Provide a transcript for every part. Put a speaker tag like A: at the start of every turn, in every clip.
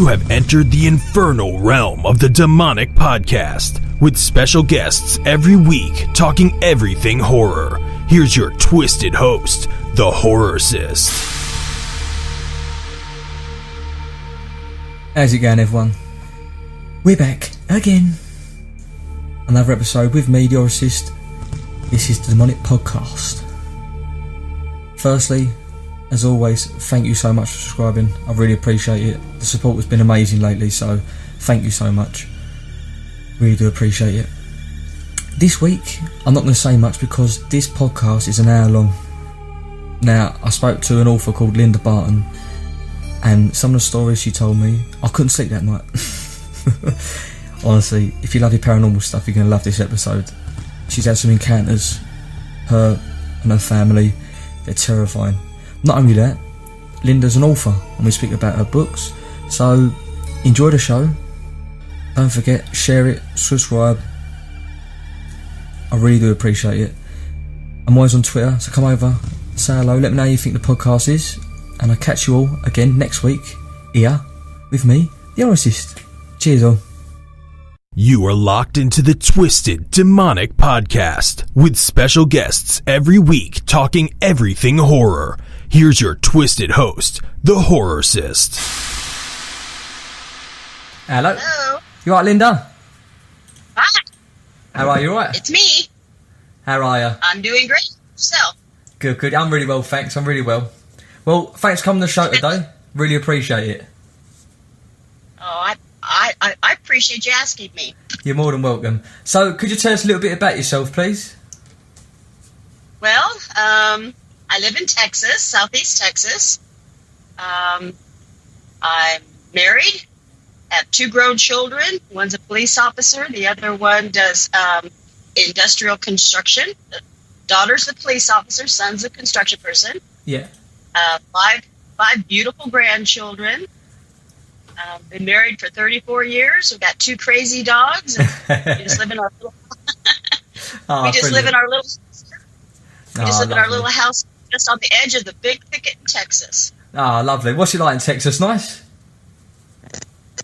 A: You have entered the infernal realm of the Demonic Podcast, with special guests every week talking everything horror. Here's your twisted host, the Horrorist.
B: How's it going, everyone? We're back again. Another episode with me, the Horrorist. This is the Demonic Podcast. Firstly, as always, thank you so much for subscribing. I really appreciate it. The support has been amazing lately, so thank you so much. Really do appreciate it. This week, I'm not going to say much because this podcast is an hour long. Now, I spoke to an author called Linda Barton, and some of the stories she told me, I couldn't sleep that night. Honestly, if you love your paranormal stuff, you're going to love this episode. She's had some encounters, her and her family, they're terrifying. Not only that, Linda's an author and we speak about her books, so enjoy the show. Don't forget, share it, subscribe. I really do appreciate it. I'm always on Twitter, so come over, say hello, let me know how you think the podcast is, and I'll catch you all again next week here with me, the Horrorist. Cheers all.
A: You are locked into the Twisted Demonic Podcast, with special guests every week talking everything horror. Here's your twisted host, the Horrorist.
B: Hello.
C: Hello.
B: You alright, Linda?
C: Hi.
B: How are you? Alright?
C: It's me.
B: How are you?
C: I'm doing great. Yourself?
B: Good. I'm really well, thanks. I'm really well. Well, thanks for coming to the show today. Really appreciate it.
C: Oh, I appreciate you asking me.
B: You're more than welcome. So, could you tell us a little bit about yourself, please?
C: Well, I live in Texas, Southeast Texas. I'm married, have 2 grown children. One's a police officer. The other one does industrial construction. The daughter's a police officer. Son's a construction person.
B: Yeah.
C: 5 beautiful grandchildren. Been married for 34 years. We've got 2 crazy dogs. And we just live in our little. Live in our little. Live in our little house just on the edge of the big thicket in Texas.
B: Ah, lovely. What's it like in Texas? Nice?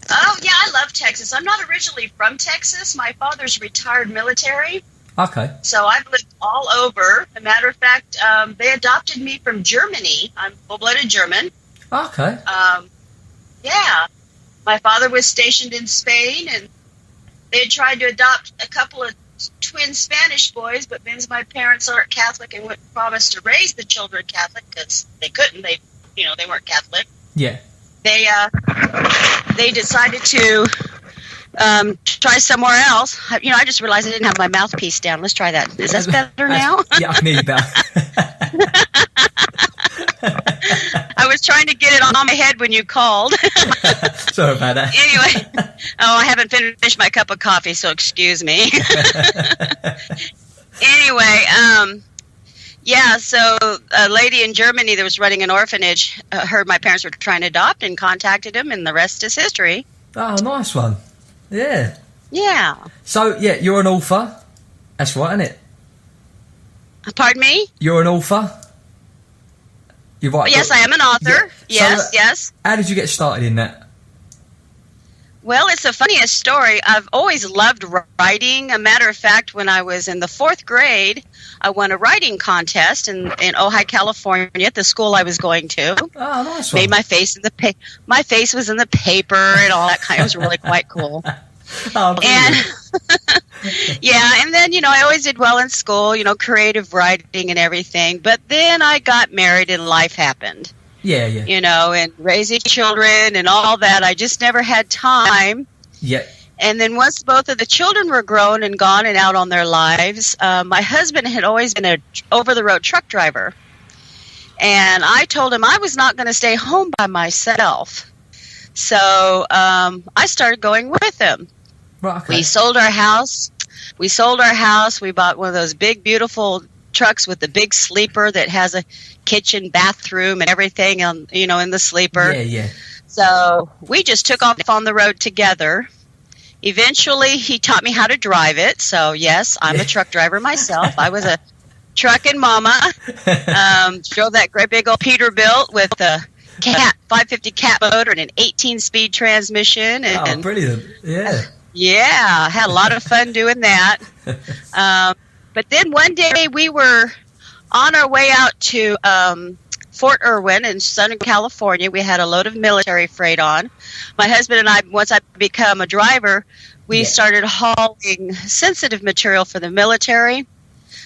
C: Oh, yeah, I love Texas. I'm not originally from Texas. My father's retired military.
B: Okay.
C: So I've lived all over. As a matter of fact, they adopted me from Germany. I'm full-blooded German.
B: Okay.
C: Yeah. My father was stationed in Spain, and they had tried to adopt a couple of twin Spanish boys, but since my parents aren't Catholic and wouldn't promise to raise the children Catholic because they couldn't, they weren't Catholic.
B: Yeah.
C: They decided to try somewhere else. I just realized I didn't have my mouthpiece down. Let's try that. Is that better now?
B: Yeah, I can hear you better.
C: I was trying to get it on my head when you called.
B: Sorry about that.
C: Anyway, I haven't finished my cup of coffee, so excuse me. Anyway, so a lady in Germany that was running an orphanage heard my parents were trying to adopt and contacted him, and the rest is history.
B: Oh, nice one. Yeah.
C: Yeah.
B: So, yeah, you're an author. That's right, isn't it?
C: Pardon me?
B: You're an author. You write
C: Yes,
B: books.
C: I am an author.
B: Yeah.
C: Yes.
B: How did you get started in that?
C: Well, it's the funniest story. I've always loved writing. A matter of fact, when I was in the 4th grade, I won a writing contest in Ojai, California, at the school I was going to.
B: Oh, nice one.
C: Made my face in the my face was in the paper and all that kind. It was really quite cool.
B: Oh,
C: and yeah, and then I always did well in school. Creative writing and everything. But then I got married and life happened.
B: Yeah.
C: And raising children and all that. I just never had time.
B: Yeah.
C: And then once both of the children were grown and gone and out on their lives, my husband had always been an over-the-road truck driver. And I told him I was not going to stay home by myself. So I started going with him.
B: Right, okay.
C: We sold our house. We bought one of those big, beautiful trucks with the big sleeper that has a kitchen, bathroom, and everything, in the sleeper.
B: Yeah.
C: So we just took off on the road together. Eventually, he taught me how to drive it. So, yes, I'm a truck driver myself. I was a trucking mama. Drove that great big old Peterbilt with the 550 cat motor and an 18-speed transmission. And,
B: brilliant. Yeah.
C: Yeah, had a lot of fun doing that. But then one day we were on our way out to Fort Irwin in Southern California. We had a load of military freight on. My husband and I, once I become a driver, we started hauling sensitive material for the military.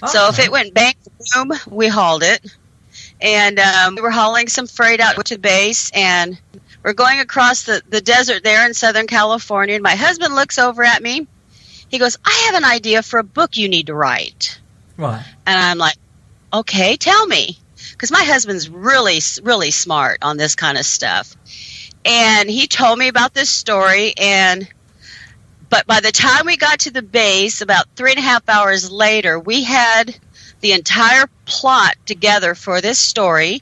C: So if it went bang, boom, we hauled it. And we were hauling some freight out to the base, and we're going across the desert there in Southern California. And my husband looks over at me. He goes, I have an idea for a book you need to write.
B: Right. And
C: I'm like, okay, tell me. Because my husband's really, really smart on this kind of stuff. And he told me about this story, but by the time we got to the base, about 3.5 hours later, we had the entire plot together for this story,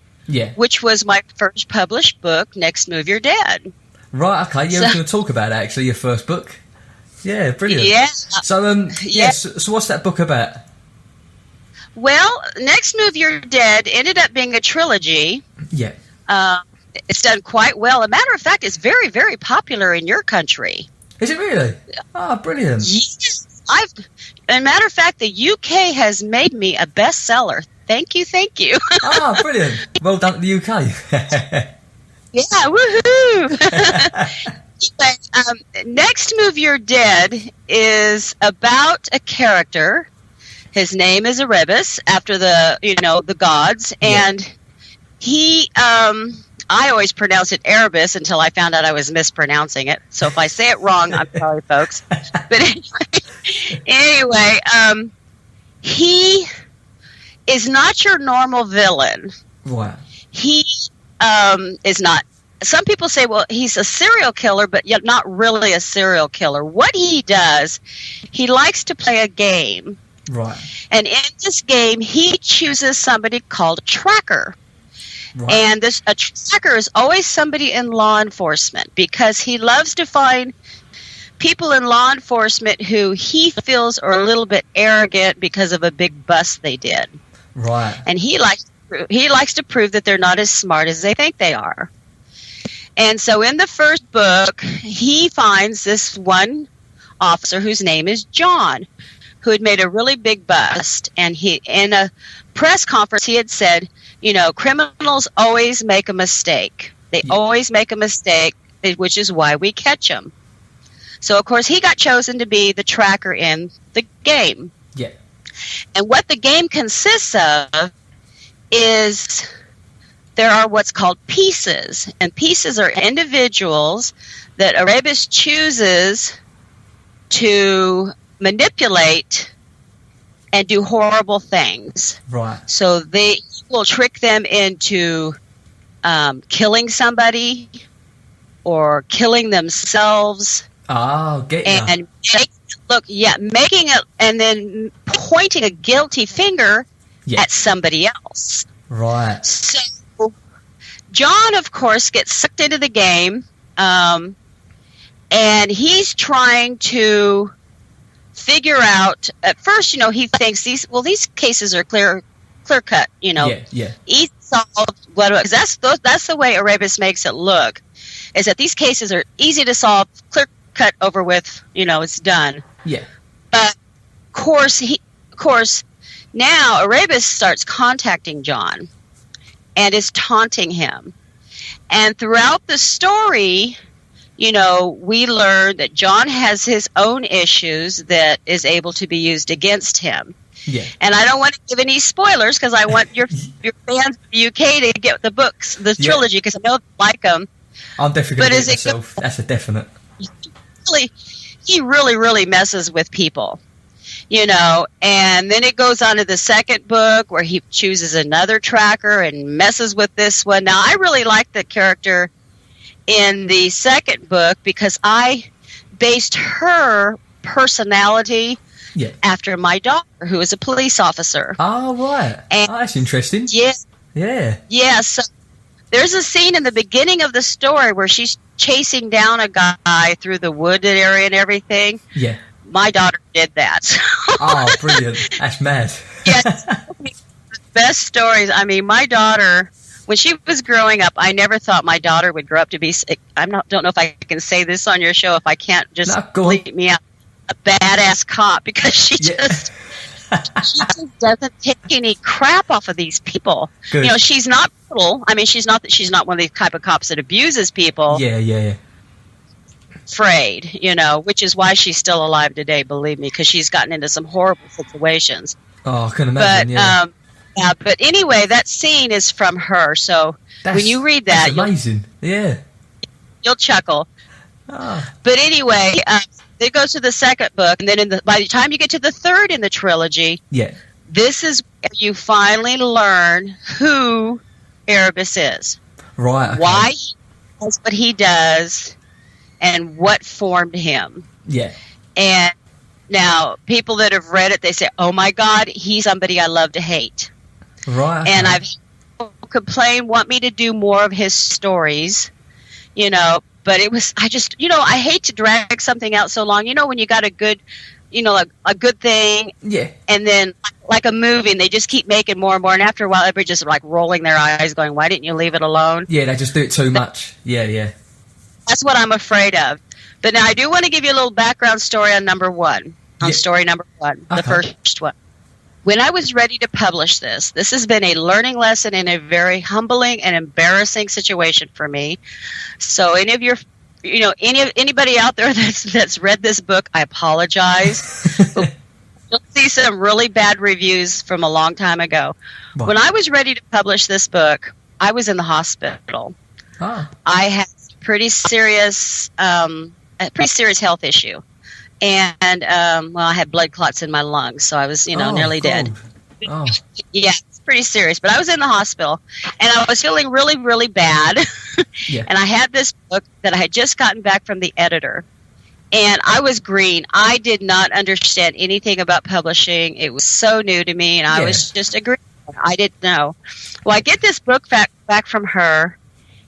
C: which was my first published book, Next Move You're Dead.
B: Right, okay. Yeah, we're going to talk about that, actually, your first book. Yeah, brilliant.
C: Yeah.
B: So, so what's that book about?
C: Well, Next Move You're Dead ended up being a trilogy.
B: Yeah.
C: It's done quite well. As a matter of fact, it's very, very popular in your country.
B: Is it really? Oh, brilliant.
C: Yes. As a matter of fact, the UK has made me a bestseller. Thank you.
B: Oh, brilliant. Well done to the UK.
C: Yeah, woohoo. Anyway, Next Move You're Dead is about a character. His name is Erebus, after the gods, and he, I always pronounce it Erebus until I found out I was mispronouncing it. So if I say it wrong, I'm sorry, folks. But anyway, he is not your normal villain.
B: Wow.
C: He is not. Some people say, well, he's a serial killer, but yet not really a serial killer. What he does, he likes to play a game.
B: Right.
C: And in this game, he chooses somebody called a tracker. Right. And a tracker is always somebody in law enforcement, because he loves to find people in law enforcement who he feels are a little bit arrogant because of a big bust they did.
B: Right.
C: And he likes to prove that they're not as smart as they think they are. And so in the first book, he finds this one officer whose name is John, who had made a really big bust. And he, in a press conference, he had said, criminals always make a mistake. They always make a mistake, which is why we catch them. So, of course, he got chosen to be the tracker in the game.
B: Yeah.
C: And what the game consists of is there are what's called pieces. And pieces are individuals that Erebus chooses to manipulate and do horrible things.
B: Right.
C: So they will trick them into killing somebody or killing themselves.
B: Oh,
C: and making it and then pointing a guilty finger at somebody else.
B: Right.
C: So John, of course, gets sucked into the game, and he's trying to figure out. At first, he thinks these cases are clear cut. Easy solved. Because that's the way Erebus makes it look, is that these cases are easy to solve, clear cut, over with. It's done.
B: Yeah.
C: But of course, now Erebus starts contacting John and is taunting him. And throughout the story, we learn that John has his own issues that is able to be used against him.
B: Yeah.
C: And I don't want to give any spoilers, because I want your fans in the UK to get the books, the trilogy, because I know they like them.
B: I'm definitely going to get it myself. That's a definite.
C: He really, really messes with people. And then it goes on to the second book where he chooses another tracker and messes with this one. Now, I really like the character in the second book because I based her personality after my daughter, who is a police officer.
B: Oh, right. That's interesting.
C: Yeah.
B: Yeah.
C: Yeah, so there's a scene in the beginning of the story where she's chasing down a guy through the wooded area and everything.
B: Yeah.
C: My daughter did that.
B: Oh, brilliant. That's mad.
C: Yes. The best stories. I mean, my daughter when she was growing up, I never thought my daughter would grow up to be. Don't know if I can say this on your show. If I can't, just bleep me out. A badass cop, because she just doesn't take any crap off of these people.
B: Good.
C: You know, she's not brutal. I mean, she's not one of these type of cops that abuses people.
B: Yeah.
C: Afraid, you know, which is why she's still alive today. Believe me, because she's gotten into some horrible situations.
B: Oh, I can imagine.
C: But anyway, that scene is from her. So when you read that,
B: that's amazing.
C: You'll chuckle.
B: Oh.
C: But anyway, it goes to the second book, and then by the time you get to the third in the trilogy, this is where you finally learn who Erebus is.
B: Right. Okay.
C: Why he does what he does, and what formed him.
B: Yeah.
C: And now, people that have read it, they say, "Oh my God, he's somebody I love to hate."
B: Right. Okay.
C: And I've complained, want me to do more of his stories, you know. But I hate to drag something out so long. You know, when you got a good, a good thing. Yeah. And then, like a movie, and they just keep making more and more. And after a while, everybody's just like rolling their eyes going, why didn't you leave it alone?
B: Yeah, they just do it too much. Yeah.
C: That's what I'm afraid of. But now I do want to give you a little background story on story number one, the first one. When I was ready to publish this has been a learning lesson and a very humbling and embarrassing situation for me. So anybody out there that's read this book, I apologize. You'll see some really bad reviews from a long time ago. Wow. When I was ready to publish this book, I was in the hospital. Oh. I had a pretty serious health issue. And, I had blood clots in my lungs, so I was, nearly dead. Oh. Yeah, it's pretty serious. But I was in the hospital, and I was feeling really, really bad. Yeah. And I had this book that I had just gotten back from the editor. And I was green. I did not understand anything about publishing. It was so new to me, and I was just a green. I didn't know. Well, I get this book back from her,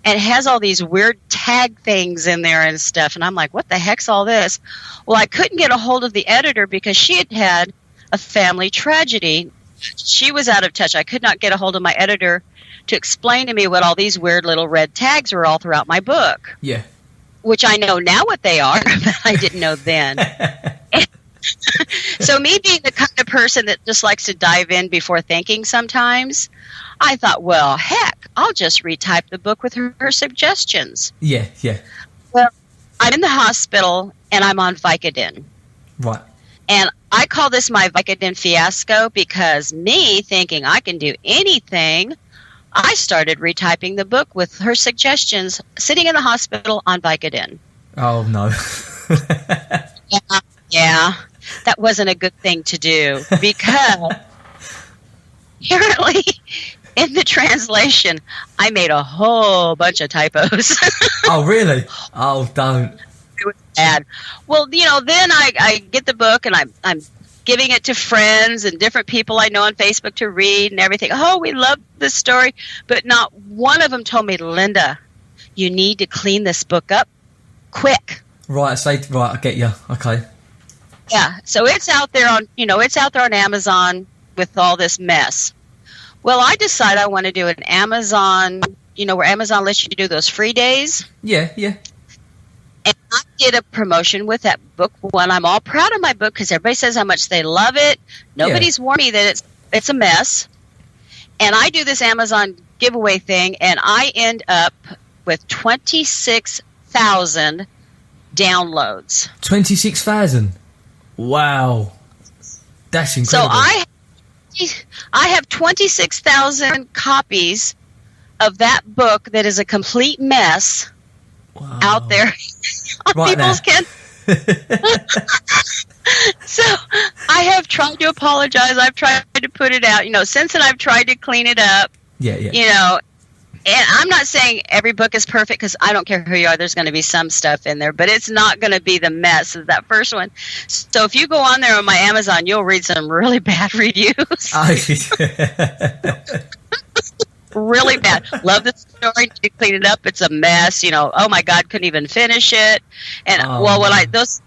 C: and it has all these weird tag things in there and stuff. And I'm like, what the heck's all this? Well, I couldn't get a hold of the editor because she had a family tragedy. She was out of touch. I could not get a hold of my editor to explain to me what all these weird little red tags were all throughout my book. Yeah. Which I know now what they are, but I didn't know then. So me being the kind of person that just likes to dive in before thinking sometimes, I thought, well, heck, I'll just retype the book with her suggestions. Yeah. Well, I'm in the hospital, and I'm on Vicodin. Right. And I call this my Vicodin fiasco because me thinking I can do anything, I started retyping the book with her suggestions sitting in the hospital on Vicodin.
B: Oh, no.
C: Yeah. That wasn't a good thing to do because apparently in the translation, I made a whole bunch of typos.
B: Oh, really? Oh, don't.
C: It was bad. Well, then I get the book and I'm giving it to friends and different people I know on Facebook to read and everything. Oh, we love this story. But not one of them told me, Linda, you need to clean this book up quick.
B: Right, I get you. Okay.
C: Yeah, so it's out there on Amazon with all this mess. Well, I decide I want to do an Amazon, where Amazon lets you do those free days.
B: Yeah.
C: And I did a promotion with that book one. I'm all proud of my book because everybody says how much they love it. Nobody's warned me that it's a mess. And I do this Amazon giveaway thing, and I end up with 26,000 downloads.
B: 26,000? Wow. That's incredible.
C: So I have 26,000 copies of that book that is a complete mess out there on people's kids. So I have tried to apologize. I've tried to put it out. Since then I've tried to clean it up. Yeah. And I'm not saying every book is perfect because I don't care who you are. There's going to be some stuff in there, but it's not going to be the mess of that first one. So if you go on there on my Amazon, you'll read some really bad reviews. Really bad. Love the story. You clean it up. It's a mess. Oh my God, couldn't even finish it. And those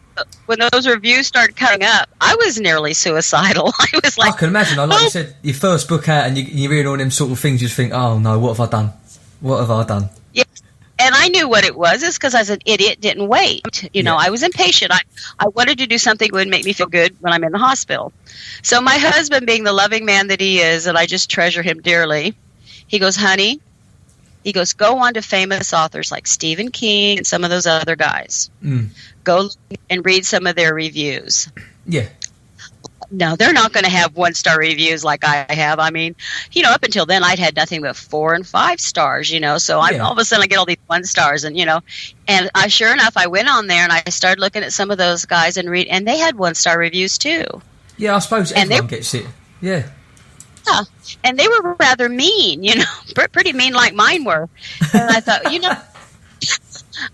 C: when those reviews started coming up, I was nearly suicidal. I was like,
B: I can imagine. Like you said, your first book out, and you read all them sort of things. You just think, oh no, what have I done? What have I done?
C: Yeah. And I knew what it was. It's because I was an idiot, didn't wait. You know, I was impatient. I wanted to do something that would make me feel good when I'm in the hospital. So my husband, being the loving man that he is, and I just treasure him dearly, he goes, honey, he goes, go on to famous authors like Stephen King and some of those other guys. Go and read some of their reviews.
B: Yeah.
C: No, they're not going to have 1-star reviews like I have. I mean, you know, up until then, I'd had nothing but 4 and 5 stars, you know, so all of a sudden I get all these 1 stars and, you know, and sure enough, I went on there and I started looking at some of those guys and they had 1-star reviews too.
B: Yeah, I suppose everyone gets it. Yeah.
C: Yeah, and they were rather mean, you know, pretty mean like mine were. And I thought, you know,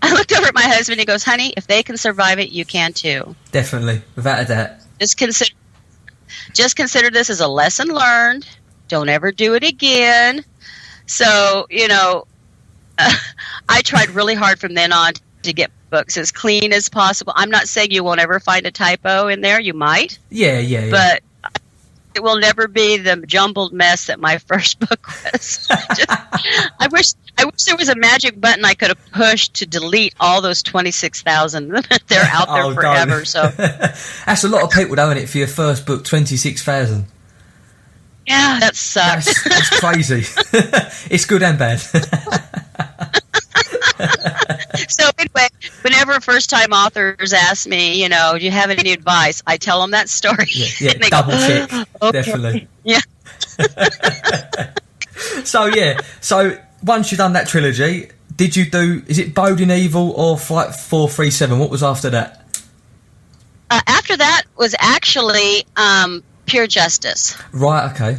C: I looked over at my husband and he goes, honey, if they can survive it, you can too.
B: Definitely, without a doubt.
C: Just consider this as a lesson learned. Don't ever do it again. So, you know, I tried really hard from then on to get books as clean as possible. I'm not saying you won't ever find a typo in there. You might.
B: Yeah.
C: But it will never be the jumbled mess that my first book was. I wish there was a magic button I could have pushed to delete all those 26,000. They're out there forever.
B: Don't.
C: So
B: that's a lot of people, though, isn't it? For your first book, 26,000.
C: Yeah, that sucks.
B: That's crazy. It's good and bad.
C: So anyway, whenever first-time authors ask me, you know, do you have any advice? I tell them that story.
B: Yeah, double check, okay. Definitely.
C: Yeah.
B: So once you've done that trilogy, did you do? Is it Boding Evil or Flight 437? What was after that?
C: After that was actually Pure Justice.
B: Right. Okay.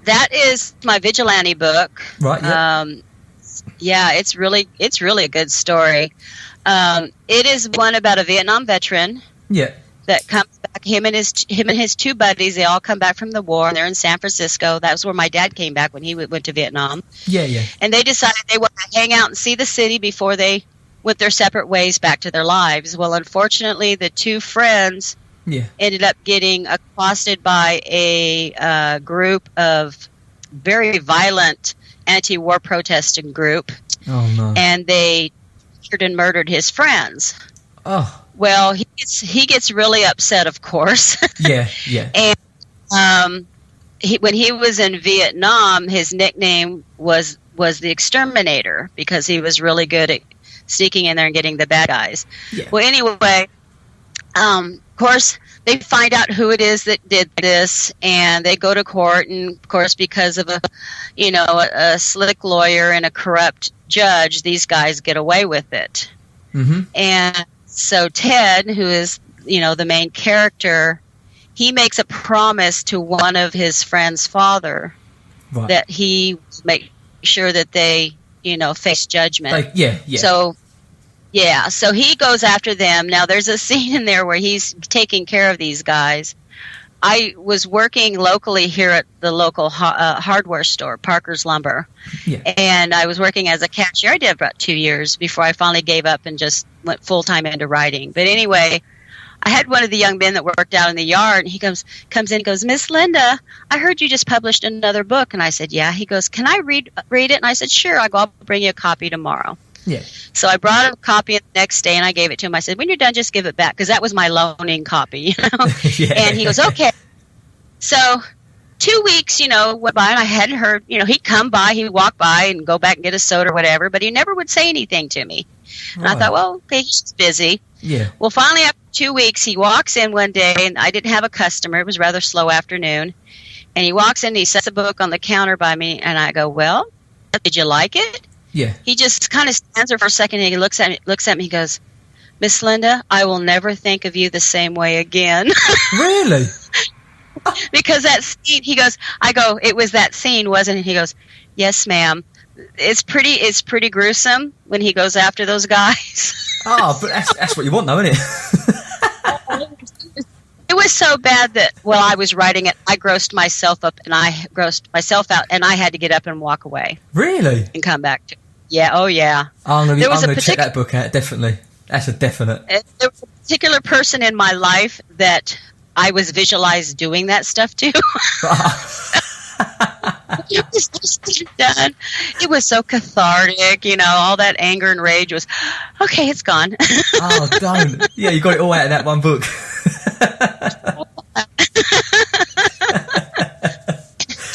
C: That is my vigilante book.
B: Right. Yeah.
C: Yeah, it's really a good story. It is one about a Vietnam veteran.
B: Yeah.
C: That comes back. Him and his 2 buddies. They all come back from the war, and they're in San Francisco. That was where my dad came back when he went to Vietnam.
B: Yeah. And
C: they decided they want to hang out and see the city before they went their separate ways back to their lives. Well, unfortunately, the 2 friends ended up getting accosted by a group of very violent anti-war protesting group.
B: Oh no!
C: And they tortured and murdered his friends.
B: Oh.
C: Well, he gets really upset, of course.
B: Yeah.
C: And when he was in Vietnam, his nickname was the Exterminator because he was really good at sneaking in there and getting the bad guys. Yeah. Well, anyway, of course, they find out who it is that did this, and they go to court. And of course, because of a slick lawyer and a corrupt judge, these guys get away with it. Mm-hmm. And so Ted, who is the main character, he makes a promise to one of his friend's father that he will make sure that they face judgment. So he goes after them. Now, there's a scene in there where he's taking care of these guys. I was working locally here at the local hardware store, Parker's Lumber, and I was working as a cashier. I did about 2 years before I finally gave up and just went full-time into writing. But anyway, I had one of the young men that worked out in the yard, and he comes in and goes, Miss Linda, I heard you just published another book. And I said, yeah. He goes, can I read it? And I said, sure. I go, I'll bring you a copy tomorrow.
B: Yeah.
C: So I brought a copy the next day, and I gave it to him. I said, when you're done, just give it back, because that was my loaning copy. And he goes, okay. So 2 weeks, went by, and I hadn't heard, he'd come by, he'd walk by and go back and get a soda or whatever, but he never would say anything to me. And I thought, well, okay, he's just busy.
B: Yeah.
C: Well, finally, after 2 weeks, he walks in one day, and I didn't have a customer. It was a rather slow afternoon. And he walks in, and he sets a book on the counter by me, and I go, well, did you like it?
B: Yeah.
C: He just kind of stands there for a second, and he looks at me, he goes, Miss Linda, I will never think of you the same way again.
B: Really?
C: Because that scene, I go, it was that scene, wasn't it? He goes, yes, ma'am. It's pretty gruesome when he goes after those guys.
B: Oh, but that's what you want, though, isn't it?
C: It was so bad that while I was writing it, I grossed myself up, and I grossed myself out, and I had to get up and walk away.
B: Really?
C: And come back to it. Yeah, oh yeah.
B: I'm going to check that book out, definitely. That's a definite.
C: There was a particular person in my life that I was visualized doing that stuff to. It was just done. It was so cathartic, all that anger and rage was, okay, it's gone.
B: Oh, don't. Yeah, you got it all out in that one book.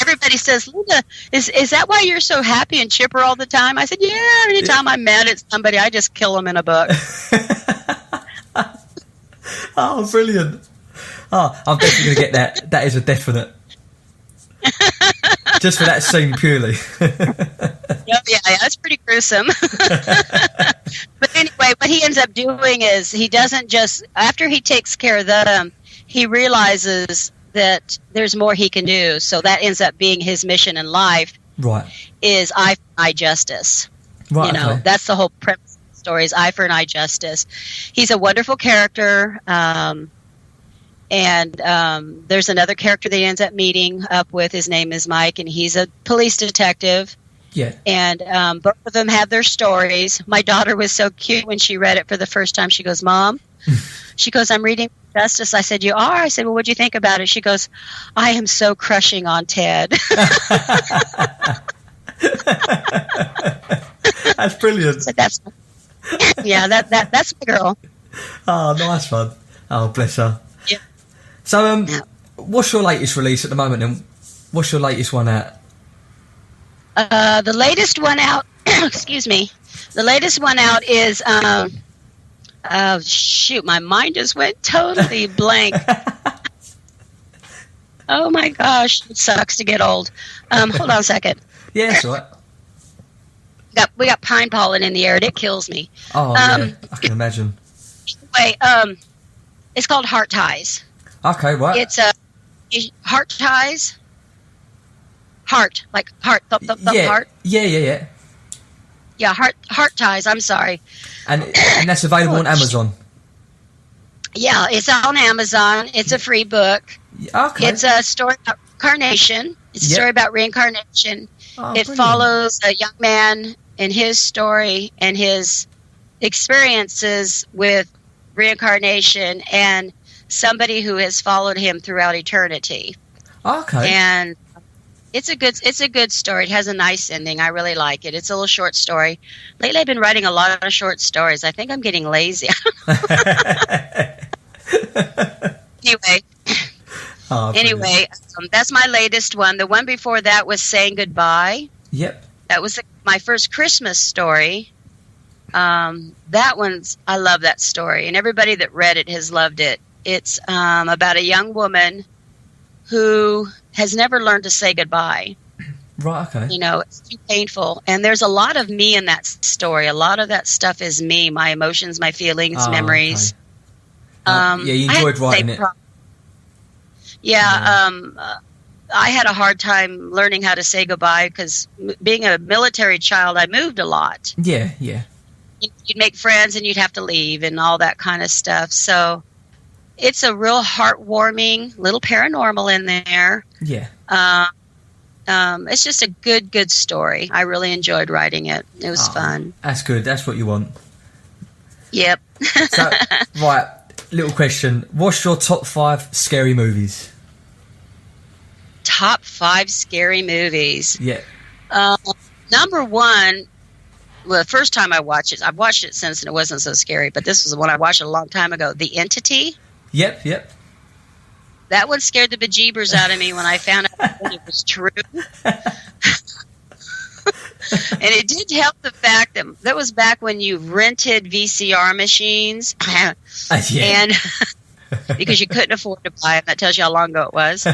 C: Everybody says, Linda, is that why you're so happy and chipper all the time? I said, yeah, anytime I'm mad at somebody, I just kill them in a book.
B: Oh, brilliant. Oh, I'm definitely going to get that. That is a definite. Just for that scene purely.
C: Yeah, that's pretty gruesome. But anyway, what he ends up doing is he doesn't just, after he takes care of them, he realizes that there's more he can do. So that ends up being his mission in life. Right. Is eye for eye justice. Right. Okay. That's the whole premise of the story, is eye for an eye justice. He's a wonderful character. And there's another character that he ends up meeting up with. His name is Mike, and he's a police detective. Yeah. And both of them have their stories. My daughter was so cute when she read it for the first time. She goes, Mom, she goes, I'm reading Justice. I said, you are? I said, well, what'd you think about it? She goes, I am so crushing on Ted.
B: That's brilliant.
C: Said, that's my girl.
B: Oh, nice one. Oh, bless her. Yeah. So, what's your latest release at the moment, and what's your latest one out?
C: The latest one out, excuse me, the latest one out is, oh, shoot, my mind just went totally blank. Oh, my gosh, it sucks to get old. Hold on a second.
B: Yeah, that's all right.
C: We got pine pollen in the air, and it kills me.
B: Oh, yeah, I can imagine.
C: Anyway, it's called Heart Ties.
B: Okay, what?
C: It's Heart Ties. Heart, like heart, thump, heart.
B: Yeah.
C: Yeah, Heart Ties, I'm sorry.
B: And that's available on Amazon?
C: Yeah, it's on Amazon. It's a free book.
B: Okay.
C: It's a story about reincarnation. It's a story about reincarnation. Oh, it brilliant. Follows a young man and his story and his experiences with reincarnation and somebody who has followed him throughout eternity.
B: Okay.
C: And it's a good story. It has a nice ending. I really like it. It's a little short story. Lately, I've been writing a lot of short stories. I think I'm getting lazy. Anyway, that's my latest one. The one before that was Saying Goodbye.
B: Yep.
C: That was my first Christmas story. That one's, I love that story, and everybody that read it has loved it. It's about a young woman who has never learned to say goodbye.
B: Right, okay.
C: It's too painful. And there's a lot of me in that story. A lot of that stuff is me, my emotions, my feelings, memories.
B: Okay. Yeah, you enjoyed writing it.
C: I had a hard time learning how to say goodbye because being a military child, I moved a lot.
B: Yeah.
C: You'd make friends and you'd have to leave and all that kind of stuff. So it's a real heartwarming, little paranormal in there.
B: Yeah.
C: It's just a good story. I really enjoyed writing it. It was fun.
B: That's good. That's what you want.
C: Yep.
B: So, right, little question. What's your top 5 scary movies?
C: Top 5 scary movies.
B: Yeah.
C: Number 1, well, the first time I watched it, I've watched it since and it wasn't so scary, but this was the one I watched a long time ago, The Entity.
B: Yep.
C: That one scared the bejeebers out of me when I found out that it was true. And it did help the fact that was back when you rented VCR machines. And because you couldn't afford to buy them. That tells you how long ago it was.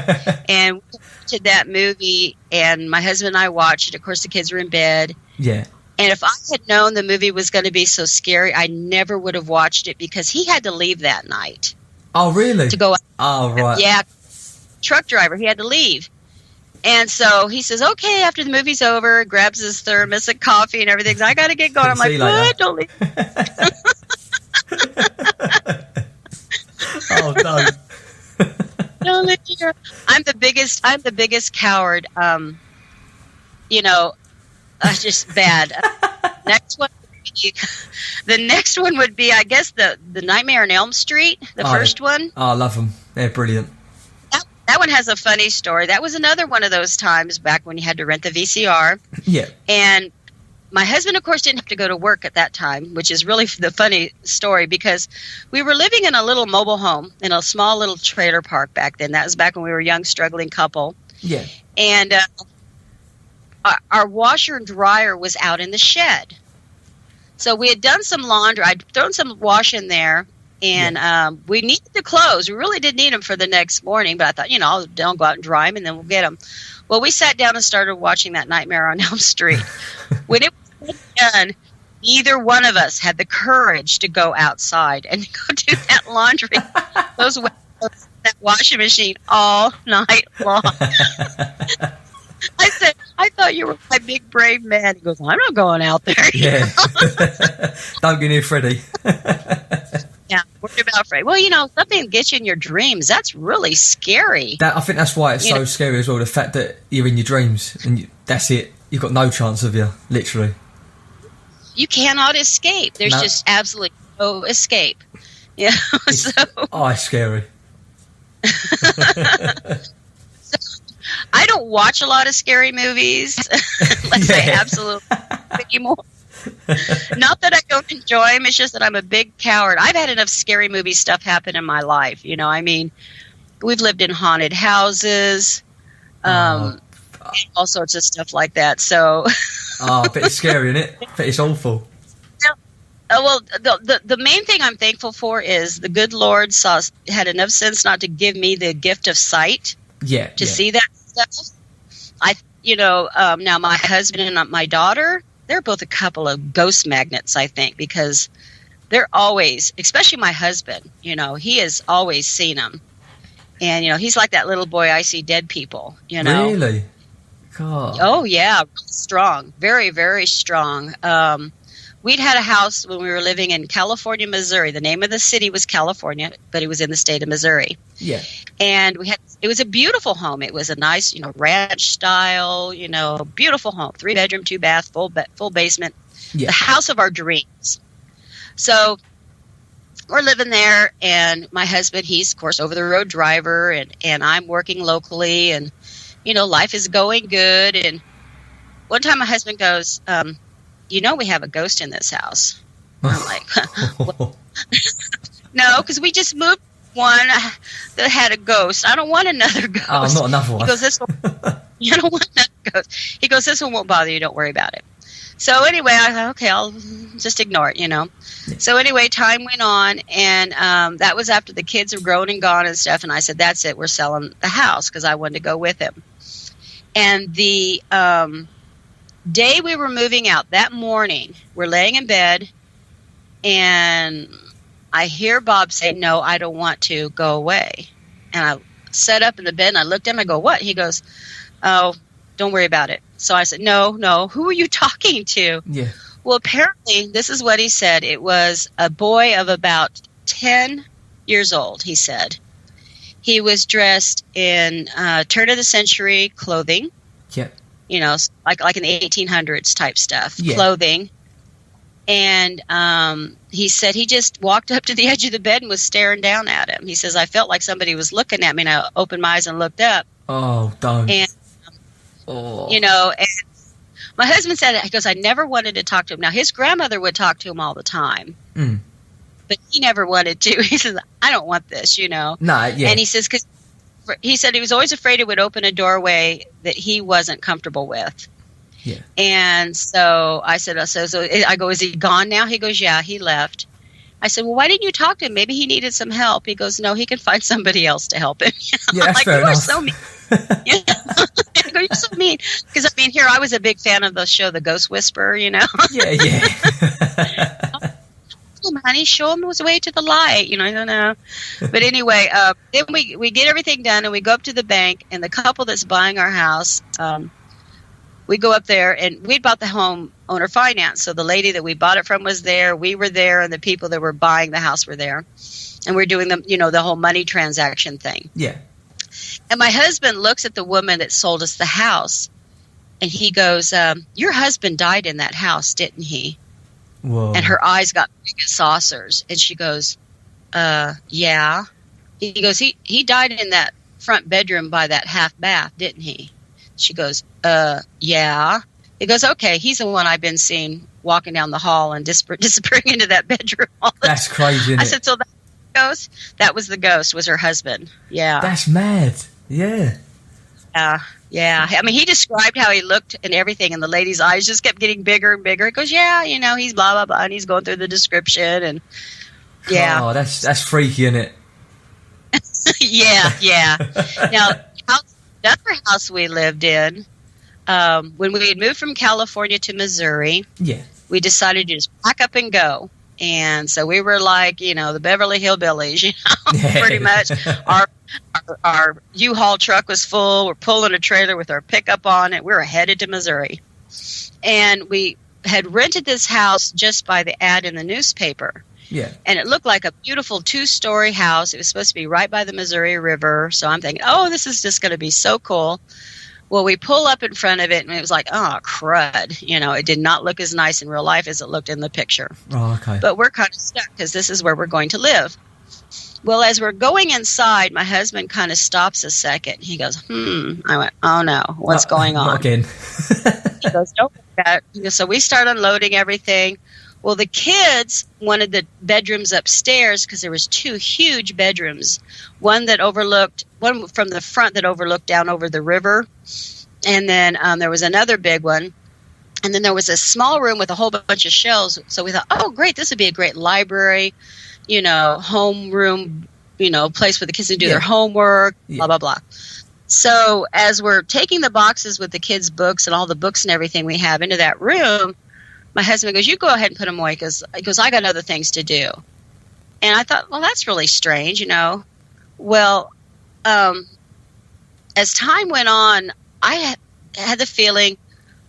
C: And we rented that movie, and my husband and I watched it. Of course, the kids were in bed.
B: Yeah.
C: And if I had known the movie was going to be so scary, I never would have watched it because he had to leave that night.
B: Oh, really?
C: To go out.
B: Oh, right.
C: Yeah. Truck driver. He had to leave. And so he says, okay, after the movie's over, grabs his thermos and coffee and everything. I got to get going. I'm like, what? Don't leave.
B: Oh, no.
C: Don't leave here. I'm the biggest coward. Just bad. Next one the next one would be, I guess, the Nightmare on Elm Street, the first one.
B: Oh, I love them. They're brilliant.
C: That one has a funny story. That was another one of those times back when you had to rent the VCR.
B: Yeah.
C: And my husband, of course, didn't have to go to work at that time, which is really the funny story because we were living in a little mobile home in a small little trailer park back then. That was back when we were a young, struggling couple.
B: Yeah.
C: And our washer and dryer was out in the shed. So we had done some laundry. I'd thrown some wash in there. And we needed the clothes. We really did need them for the next morning. But I thought, I'll go out and dry them and then we'll get them. Well, we sat down and started watching that Nightmare on Elm Street. When it was done, neither one of us had the courage to go outside and go do that laundry, that washing machine all night long. I said, I thought you were my big brave man. He goes, I'm not going out there.
B: Yeah. Don't get near Freddie.
C: Yeah, worried about Fred. Well, something gets you in your dreams. That's really scary.
B: I think that's why it's so scary as well. The fact that you're in your dreams and that's it. You've got no chance of you, literally.
C: You cannot escape. There's just absolutely no escape. Yeah.
B: It's scary.
C: I don't watch a lot of scary movies unless I absolutely anymore. Not that I don't enjoy them, it's just that I'm a big coward. I've had enough scary movie stuff happen in my life. We've lived in haunted houses, all sorts of stuff like that. So,
B: I bet it's scary, isn't it? I bet it's awful.
C: Well, the main thing I'm thankful for is the good Lord had enough sense not to give me the gift of sight. To see that stuff. Now my husband and my daughter, they're both a couple of ghost magnets, I think, because they're always, especially my husband, he has always seen them. And, he's like that little boy, I see dead people,
B: Really? God.
C: Oh, yeah. Really strong. Very, very strong. We'd had a house when we were living in California, Missouri. The name of the city was California, but it was in the state of Missouri.
B: Yeah.
C: And it was a beautiful home. It was a nice, ranch style, beautiful home. 3-bedroom, 2-bath, full basement. Yeah. The house of our dreams. So we're living there, and my husband, he's, of course, over-the-road driver, and I'm working locally, and, life is going good. And one time my husband goes, we have a ghost in this house. And I'm like, no, because we just moved one that had a ghost. I don't want another ghost.
B: Oh, not another one.
C: He goes, this one, you don't want another ghost. He goes, this one won't bother you. Don't worry about it. So anyway, I thought, okay, I'll just ignore it, Yeah. So anyway, time went on, and that was after the kids were grown and gone and stuff. And I said, that's it. We're selling the house because I wanted to go with him. And the day we were moving out, that morning, we're laying in bed, and I hear Bob say, no, I don't want to, go away. And I sat up in the bed, and I looked at him, I go, what? He goes, oh, don't worry about it. So I said, no, who are you talking to?
B: Yeah.
C: Well, apparently, this is what he said. It was a boy of about 10 years old, he said. He was dressed in turn-of-the-century clothing.
B: Yeah.
C: Like in the 1800s type stuff,
B: yeah.
C: Clothing. And he said he just walked up to the edge of the bed and was staring down at him. He says, I felt like somebody was looking at me, and I opened my eyes and looked up.
B: Oh, don't.
C: And, and my husband said, he goes, I never wanted to talk to him. Now, his grandmother would talk to him all the time.
B: Mm.
C: But he never wanted to. He says, I don't want this,
B: Nah, yeah.
C: And he says, because he said he was always afraid it would open a doorway that he wasn't comfortable with.
B: Yeah.
C: And so I said, so I go, is he gone now? He goes, yeah, he left. I said, well, why didn't you talk to him? Maybe he needed some help. He goes, no, he can find somebody else to help him.
B: Yeah, that's fair enough.
C: So mean. Yeah. I go, you're so mean. Because, here I was a big fan of the show The Ghost Whisperer,
B: Yeah.
C: Honey, show him his way to the light. I don't know. But anyway, then we get everything done, and we go up to the bank, and the couple that's buying our house, we go up there, and we bought the home owner finance. So the lady that we bought it from was there, we were there, and the people that were buying the house were there. And we're doing the whole money transaction thing.
B: Yeah.
C: And my husband looks at the woman that sold us the house, and he goes, your husband died in that house, didn't he?
B: Whoa.
C: And her eyes got big as saucers. And she goes, yeah. He goes, he died in that front bedroom by that half bath, didn't he? She goes, yeah. He goes, okay, he's the one I've been seeing walking down the hall and disappearing into that bedroom all the
B: That's
C: time.
B: crazy, isn't
C: I
B: it?
C: said, so that ghost? That was the ghost, was her husband. Yeah.
B: That's mad. Yeah.
C: Yeah. I mean, he described how he looked and everything, and the lady's eyes just kept getting bigger and bigger. He goes, yeah, he's blah, blah, blah, and he's going through the description, and yeah.
B: Oh, that's freaky, isn't it?
C: yeah. Now, another house we lived in, when we had moved from California to Missouri, we decided to just pack up and go. And so we were like, the Beverly Hillbillies, pretty much. Our U-Haul truck was full. We're pulling a trailer with our pickup on it. We were headed to Missouri. And we had rented this house just by the ad in the newspaper.
B: Yeah.
C: And it looked like a beautiful 2-story house. It was supposed to be right by the Missouri River. So I'm thinking, this is just going to be so cool. Well, we pull up in front of it, and it was like, oh, crud. It did not look as nice in real life as it looked in the picture.
B: Oh, okay.
C: But we're kind of stuck because this is where we're going to live. Well, as we're going inside, my husband kind of stops a second. He goes, I went, oh, no, what's going on?
B: Not again.
C: He goes, don't do that. So we start unloading everything. Well, the kids wanted the bedrooms upstairs because there was 2 huge bedrooms. One from the front that overlooked down over the river. And then there was another big one. And then there was a small room with a whole bunch of shelves. So we thought, oh, great, this would be a great library, home room, place where the kids can do their homework, blah, blah, blah. So as we're taking the boxes with the kids' books and all the books and everything we have into that room, my husband goes, you go ahead and put them away because he goes, I got other things to do. And I thought, well, that's really strange, Well, as time went on, I had the feeling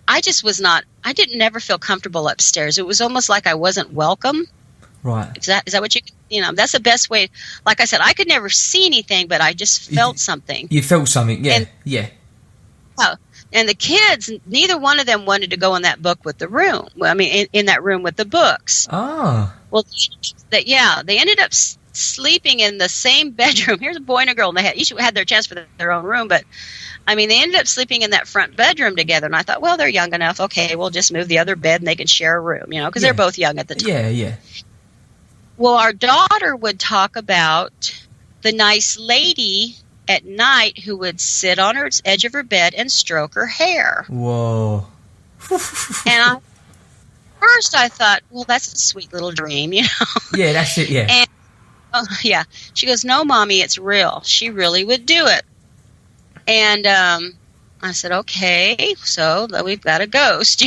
C: I didn't never feel comfortable upstairs. It was almost like I wasn't welcome.
B: Right.
C: Is that what that's the best way. Like I said, I could never see anything, but I just felt something.
B: You felt something, yeah.
C: And the kids, neither one of them wanted to go in that book with the room. Well, I mean, in that room with the books.
B: Ah.
C: Well, they ended up sleeping in the same bedroom. Here's a boy and a girl, and they each had their chance for their own room. But I mean, they ended up sleeping in that front bedroom together. And I thought, well, they're young enough. Okay, we'll just move the other bed, and they can share a room. Because they're both young at the time.
B: Yeah.
C: Well, our daughter would talk about the nice lady at night who would sit on her edge of her bed and stroke her hair.
B: Whoa.
C: And first I thought, well, that's a sweet little dream,
B: Yeah, that's it, yeah.
C: And, she goes, no, Mommy, it's real. She really would do it. And I said, okay, so we've got a ghost,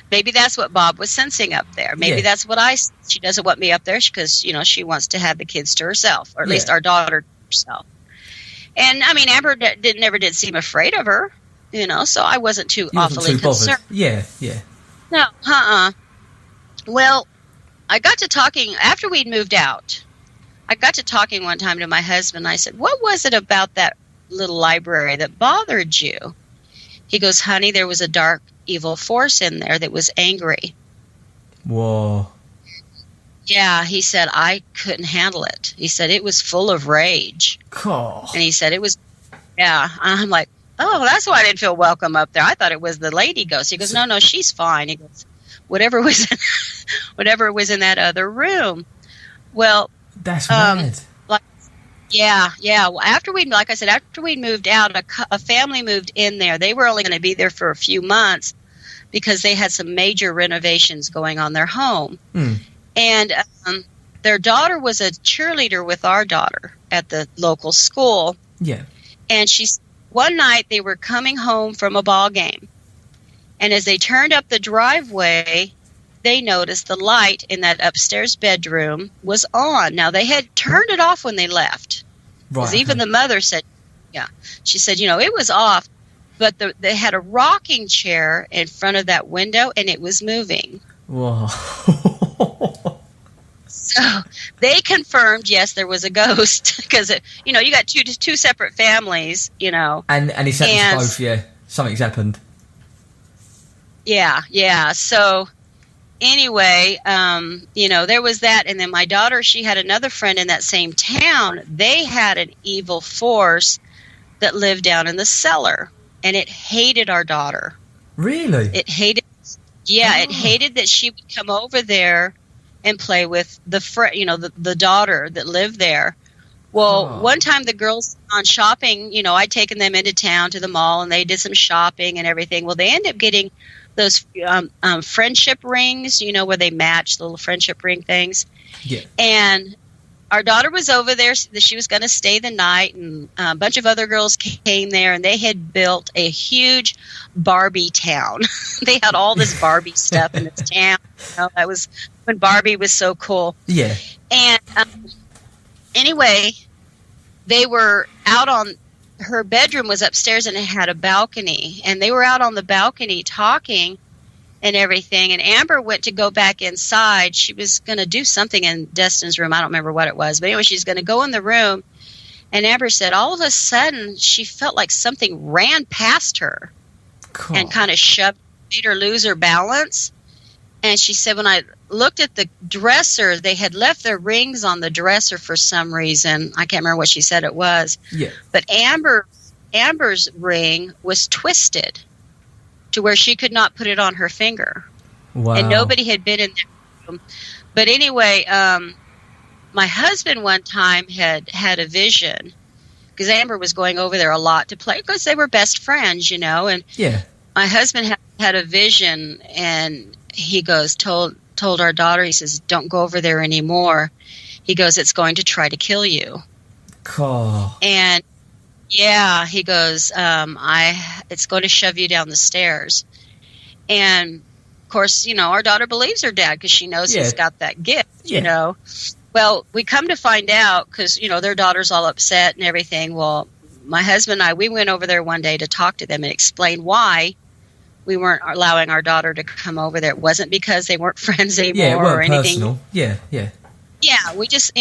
C: Maybe that's what Bob was sensing up there. Maybe that's what she doesn't want me up there because, she wants to have the kids to herself, or at least our daughter to herself. And, I mean, Amber never did seem afraid of her, so I wasn't too awfully concerned.
B: Yeah.
C: No, Well, I got to talking, after we'd moved out, I got to talking one time to my husband. I said, what was it about that little library that bothered you? He goes, honey, there was a dark, evil force in there that was angry.
B: Whoa.
C: Yeah, he said, I couldn't handle it. He said it was full of rage.
B: Cool.
C: And he said it was, I'm like, oh, that's why I didn't feel welcome up there. I thought it was the lady ghost. He goes, no, she's fine. He goes, whatever was in that other room. Well,
B: that's mad.
C: Yeah. Well, after we moved out, a family moved in there. They were only going to be there for a few months because they had some major renovations going on their home. And their daughter was a cheerleader with our daughter at the local school.
B: Yeah.
C: And one night they were coming home from a ball game. And as they turned up the driveway, they noticed the light in that upstairs bedroom was on. Now, they had turned it off when they left. Because even the mother said, she said, it was off. But they had a rocking chair in front of that window, and it was moving.
B: Whoa.
C: So they confirmed, yes, there was a ghost. Because, you got two separate families,
B: And he said both, something's happened.
C: Yeah. So anyway, there was that. And then my daughter, she had another friend in that same town. They had an evil force that lived down in the cellar, and it hated our daughter.
B: Really?
C: It hated that she would come over there and play with the daughter that lived there. Well, one time the girls on shopping, I'd taken them into town to the mall, and they did some shopping and everything. Well, they ended up getting those friendship rings, where they match the little friendship ring things.
B: Yeah.
C: And our daughter was over there. She was going to stay the night, and a bunch of other girls came there, and they had built a huge Barbie town. They had all this Barbie stuff in this town. That was when Barbie was so cool.
B: Yeah.
C: And anyway, they were out on her bedroom was upstairs, and it had a balcony, and they were out on the balcony talking and everything. And Amber went to go back inside. She was going to do something in Destin's room. I don't remember what it was, but anyway, she's going to go in the room. And Amber said, all of a sudden, she felt like something ran past her and kind of made her lose her balance. And she said, when I looked at the dresser, they had left their rings on the dresser for some reason. I can't remember what she said it was.
B: Yeah.
C: But Amber's ring was twisted to where she could not put it on her finger.
B: Wow.
C: And nobody had been in that room. But anyway, my husband one time had a vision, because Amber was going over there a lot to play, because they were best friends, and
B: yeah.
C: My husband had a vision, and he told our daughter, he says, don't go over there anymore. He goes, it's going to try to kill you. And yeah, he goes, it's going to shove you down the stairs. And of course, our daughter believes her dad, because she knows he's got that gift, Well, we come to find out, because, their daughter's all upset and everything. Well, my husband and I, we went over there one day to talk to them and explain why we weren't allowing our daughter to come over there. It wasn't because they weren't friends anymore or anything.
B: Personal. Yeah.
C: Yeah, we just,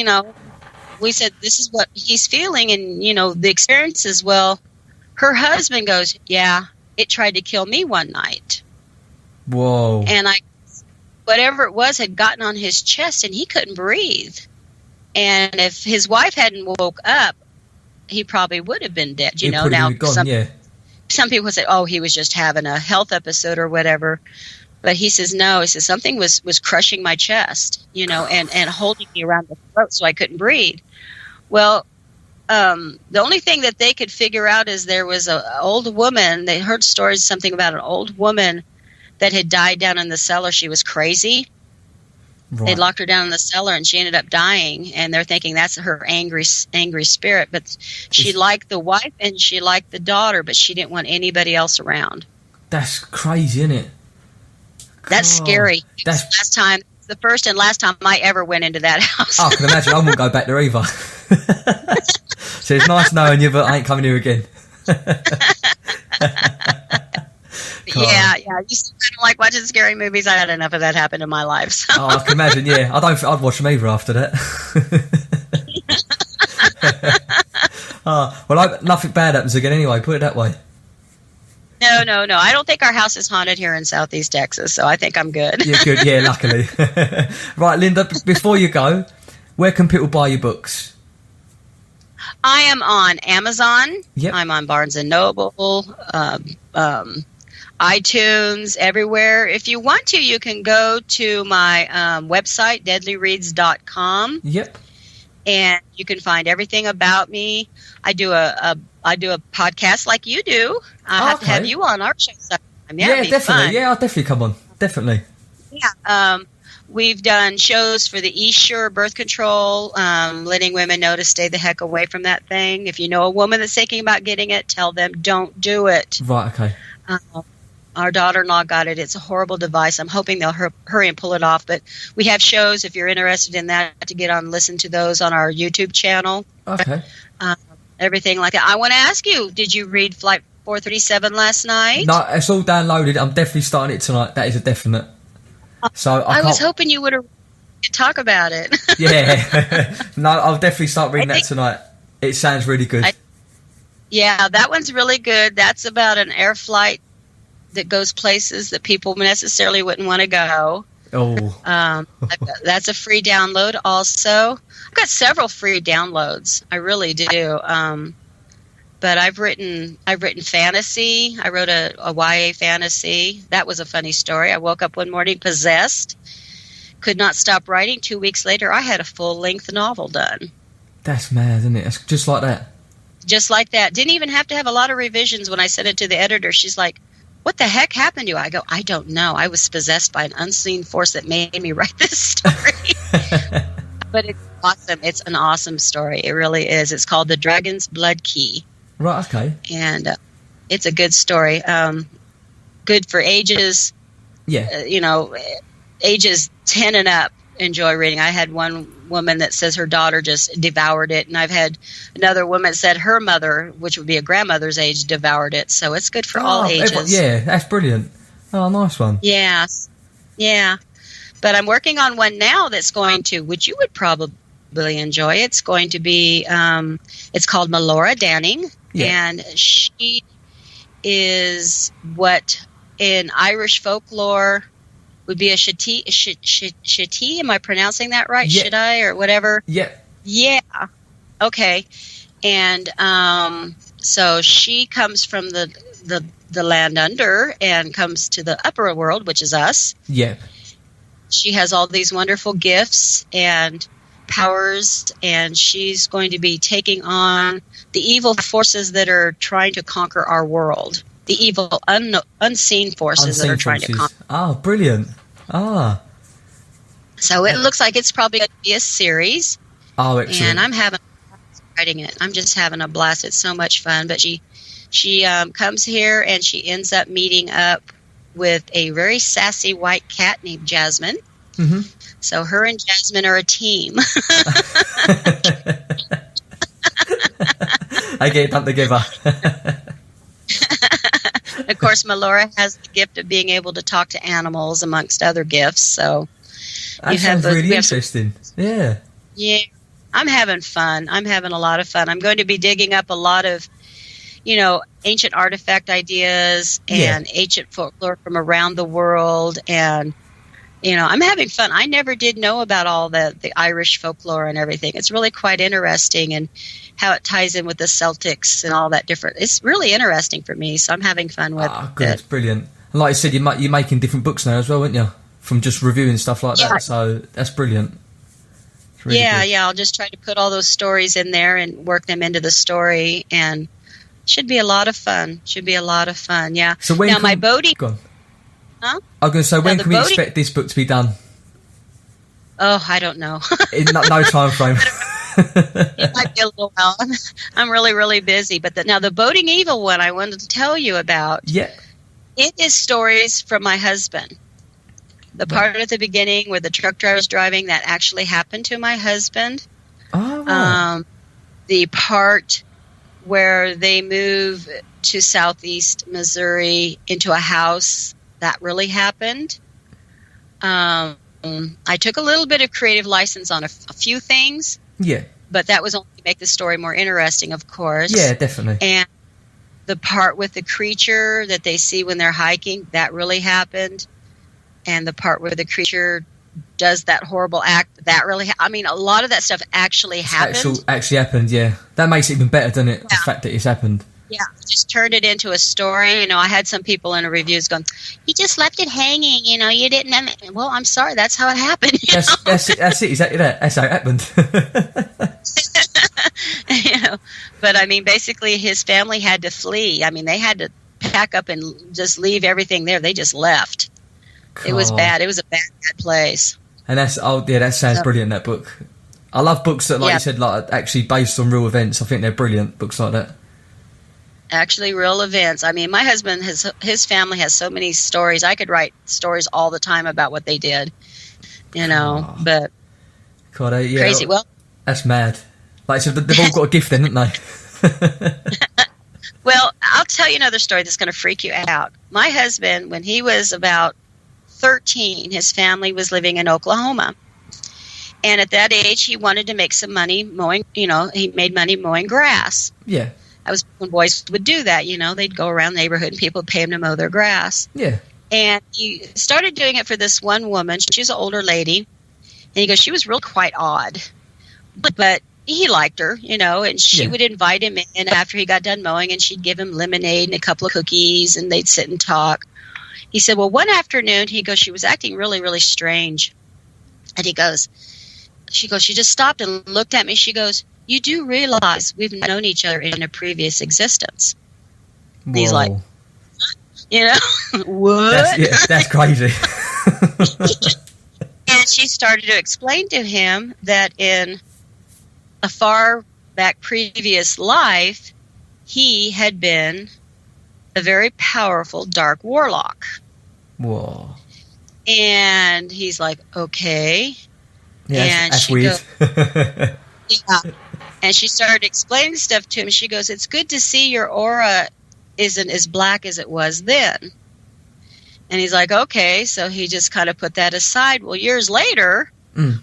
C: we said, this is what he's feeling, and, the experiences. Well, her husband goes, yeah, it tried to kill me one night.
B: Whoa.
C: And whatever it was had gotten on his chest, and he couldn't breathe. And if his wife hadn't woke up, he probably would have been dead, Now, some people say, oh, he was just having a health episode or whatever. But he says, no. He says, something was crushing my chest, and holding me around the throat so I couldn't breathe. Well, the only thing that they could figure out is there was an old woman. They heard stories, something about an old woman that had died down in the cellar. She was crazy. Right. They locked her down in the cellar, and she ended up dying. And they're thinking that's her angry spirit. But she liked the wife and she liked the daughter, but she didn't want anybody else around.
B: That's crazy, isn't it?
C: That's scary. That's the first and last time I ever went into that house.
B: I can imagine. I won't go back there either. So it's nice knowing you, but I ain't coming here again.
C: Yeah. I used to kind of like watching scary movies. I had enough of that happen in my life. So.
B: Oh, I can imagine. Yeah, I don't think I'd watch them either after that. Nothing bad happens again anyway. Put it that way.
C: No. I don't think our house is haunted here in Southeast Texas, so I think I'm good.
B: You're good. Yeah, luckily. Right, Linda. Before you go, where can people buy your books?
C: I am on Amazon.
B: Yep.
C: I'm on Barnes and Noble. iTunes, everywhere. If you want to, you can go to my website, deadlyreads.com.
B: Yep.
C: And you can find everything about me. I do a podcast like you do. I have to have you on our show sometime.
B: Yeah, definitely. Fun. Yeah, I'll definitely come on. Definitely.
C: Yeah. We've done shows for the Essure birth control, letting women know to stay the heck away from that thing. If you know a woman that's thinking about getting it, tell them don't do it.
B: Right, okay.
C: Our daughter-in-law got it. It's a horrible device. I'm hoping they'll hurry and pull it off. But we have shows, if you're interested in that, to get on, listen to those on our YouTube channel.
B: Okay.
C: Everything like that. I want to ask you, did you read Flight 437 last night?
B: No, it's all downloaded. I'm definitely starting it tonight. That is a definite. So I was
C: hoping you would have talk about it.
B: Yeah. No, I'll definitely start reading that tonight. It sounds really good.
C: Yeah, that one's really good. That's about an air flight that goes places that people necessarily wouldn't want to go.
B: Oh.
C: That's a free download also. I've got several free downloads. I really do. But I've written fantasy. I wrote a YA fantasy. That was a funny story. I woke up one morning possessed. Could not stop writing. 2 weeks later, I had a full-length novel done.
B: That's mad, isn't it? It's just like that.
C: Just like that. Didn't even have to have a lot of revisions when I sent it to the editor. She's like, what the heck happened to you? I go, I don't know. I was possessed by an unseen force that made me write this story. But it's awesome. It's an awesome story. It really is. It's called The Dragon's Blood Key.
B: Right, okay.
C: And it's a good story. Good for ages, ages 10 and up enjoy reading. I had one woman that says her daughter just devoured it, and I've had another woman that said her mother, which would be a grandmother's age, devoured it. So it's good for all ages.
B: Yeah, that's brilliant. Oh, nice one.
C: Yes. Yeah. But I'm working on one now that's going to, which you would probably enjoy. It's going to be, it's called Melora Danning, and she is what in Irish folklore would be a Shati. Am I pronouncing that right?
B: Yeah.
C: Shadai or whatever?
B: Yeah.
C: Yeah. Okay. And so she comes from the land under and comes to the upper world, which is us.
B: Yeah.
C: She has all these wonderful gifts and powers, and she's going to be taking on the evil forces that are trying to conquer our world. The evil, unseen forces that are trying to conquer.
B: Oh, brilliant. Ah. So
C: it looks like it's probably going to be a series.
B: Oh, excellent.
C: And I'm having a blast writing it. I'm just having a blast. It's so much fun. But she comes here, and she ends up meeting up with a very sassy white cat named Jasmine.
B: Mm-hmm.
C: So her and Jasmine are a team.
B: I get that together.
C: Of course, Melora has the gift of being able to talk to animals, amongst other gifts. So
B: that sounds really interesting. Yeah.
C: Yeah. I'm having fun. I'm having a lot of fun. I'm going to be digging up a lot of, ancient artifact ideas and ancient folklore from around the world. And, I'm having fun. I never did know about all the Irish folklore and everything. It's really quite interesting, and how it ties in with the Celtics and all that different. It's really interesting for me, so I'm having fun with it.
B: Good. Brilliant. And like you said, you're making different books now as well, aren't you? From just reviewing stuff like that. So that's brilliant. Really good.
C: I'll just try to put all those stories in there and work them into the story, and should be a lot of fun. Yeah.
B: So when
C: my boating...
B: Go on.
C: Huh?
B: I was going to say, when can we expect this book to be done?
C: Oh, I don't know.
B: In no time frame.
C: It might be a little while. I'm really, really busy. But now the Boating Evil one I wanted to tell you about.
B: Yeah.
C: It is stories from my husband. The part at the beginning where the truck driver's driving, that actually happened to my husband.
B: Oh, right.
C: The part where they move to southeast Missouri into a house, that really happened. I took a little bit of creative license on a few things.
B: Yeah.
C: But that was only to make the story more interesting, of course.
B: Yeah, definitely.
C: And the part with the creature that they see when they're hiking, that really happened. And the part where the creature does that horrible act, that really a lot of that stuff actually happened.
B: Actually happened, yeah. That makes it even better, doesn't it? Yeah. The fact that it's happened.
C: Yeah, just turned it into a story. I had some people in the reviews going, "You just left it hanging. You didn't." Well, I'm sorry. That's how it happened.
B: That's it. Exactly that. That's how it happened.
C: But basically, his family had to flee. They had to pack up and just leave everything there. They just left. God. It was bad. It was a bad place.
B: And that sounds brilliant. That book. I love books that, like you said, like actually based on real events. I think they're brilliant books like that.
C: Actually, real events. My husband, his family has so many stories. I could write stories all the time about what they did, but
B: God,
C: crazy. Well,
B: that's mad. Like, so they've all got a gift then, haven't they?
C: Well, I'll tell you another story that's going to freak you out. My husband, when he was about 13, his family was living in Oklahoma. And at that age, he wanted to make some money mowing, he made money mowing grass.
B: Yeah.
C: That was when boys would do that, they'd go around the neighborhood and people would pay him to mow their grass.
B: Yeah.
C: And he started doing it for this one woman. She was an older lady. And he goes, she was really quite odd. But he liked her, and she would invite him in after he got done mowing, and she'd give him lemonade and a couple of cookies, and they'd sit and talk. He said, well, one afternoon, he goes, she was acting really, really strange. And she just stopped and looked at me. She goes, you do realize we've known each other in a previous existence. He's like, what?
B: That's crazy.
C: And she started to explain to him that in a far back previous life, he had been a very powerful dark warlock.
B: Whoa.
C: And he's like, okay.
B: Yeah,
C: and
B: that's weird.
C: Yeah. And she started explaining stuff to him. She goes, it's good to see your aura isn't as black as it was then. And he's like, okay. So he just kind of put that aside. Well, years later,